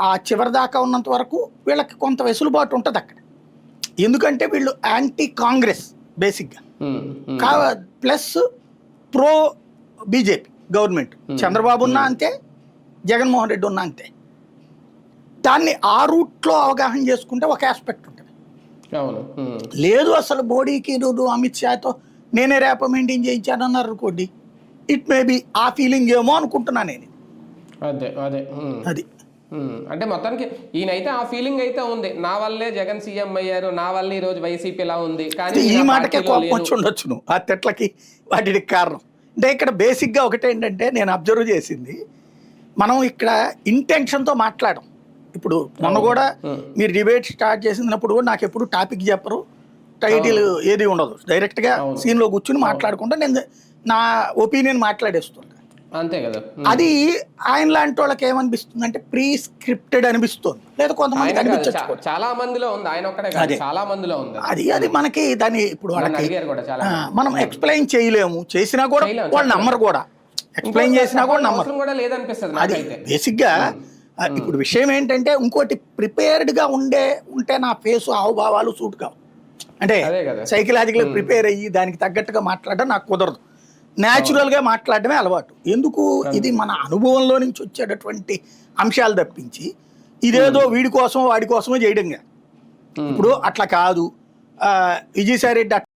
ఆ చివరి దాకా ఉన్నంత వరకు వీళ్ళకి కొంత వెసులుబాటు ఉంటుంది అక్కడ. ఎందుకంటే వీళ్ళు యాంటీ కాంగ్రెస్ బేసిక్గా plus pro BJP government. Chandrababu ఉన్నా అంతే, జగన్మోహన్ రెడ్డి ఉన్నా అంతే. దాన్ని ఆ రూట్లో అవగాహన చేసుకుంటే ఒక ఆస్పెక్ట్ ఉంటుంది. లేదు అసలు మోడీకి నువ్వు అమిత్ షాతో నేనే రేప మెయింటైన్ చేయించానన్నారు అనుకోండి, ఇట్ మే బి ఆ ఫీలింగ్ ఏమో అనుకుంటున్నా నేను. అది అంటే మొత్తానికి ఈయనైతే ఆ ఫీలింగ్ అయితే ఉంది, నా వల్లే జగన్ సీఎం అయ్యారు, నా వల్ల ఈ రోజు వైసీపీ ఇలా ఉంది. కానీ ఈ మాటకే కోపం వచ్చి ఉండొచ్చు నువ్వు ఆ తిట్లకి వాటికి కారణం. అంటే ఇక్కడ బేసిక్గా ఒకటేంటంటే నేను అబ్జర్వ్ చేసింది, మనం ఇక్కడ ఇంటెన్షన్తో మాట్లాడడం. ఇప్పుడు మొన్న కూడా మీరు డిబేట్ స్టార్ట్ చేసినప్పుడు కూడా నాకు ఎప్పుడు టాపిక్ చెప్పరు, టైటిల్ ఏది ఉండదు, డైరెక్ట్గా సీన్లో కూర్చుని మాట్లాడకుండా నేను నా ఒపీనియన్ మాట్లాడేస్తుంటా, అంతే కదా. అది ఆయన లాంటి వాళ్ళకి ఏమనిపిస్తుంది అంటే ప్రీ స్క్రిప్టెడ్ అనిపిస్తుంది, లేదా కొంతమంది అనిపించచ్చు. చాలా మందిలో ఉంది, ఆయన ఒక్కడే కాదు, చాలా మందిలో ఉంది అది మనకి దాన్ని ఇప్పుడు వాళ్ళకి మనం ఎక్స్ప్లెయిన్ చేయలేము, చేసినా కూడా వాళ్ళు నమ్మరు కూడా, ఎక్స్ప్లెయిన్ చేసినా కూడా నమ్మరు కూడా లేదనిపిస్తుంది. అది బేసిక్గా ఇప్పుడు విషయం ఏంటంటే ఇంకోటి ప్రిపేర్డ్గా ఉంటే నా ఫేసు హావభావాలు సూట్ కావు. అంటే సైకలాజికల్గా ప్రిపేర్ అయ్యి దానికి తగ్గట్టుగా మాట్లాడడం నాకు కుదరదు. న్యాచురల్గా మాట్లాడడమే అలవాటు. ఎందుకు ఇది మన అనుభవంలో నుంచి వచ్చేటటువంటి అంశాలు తప్పించి ఇదేదో వీడి కోసం వాడి కోసమో చేయడంగా. ఇప్పుడు అట్లా కాదు, విజయసాయి రెడ్డి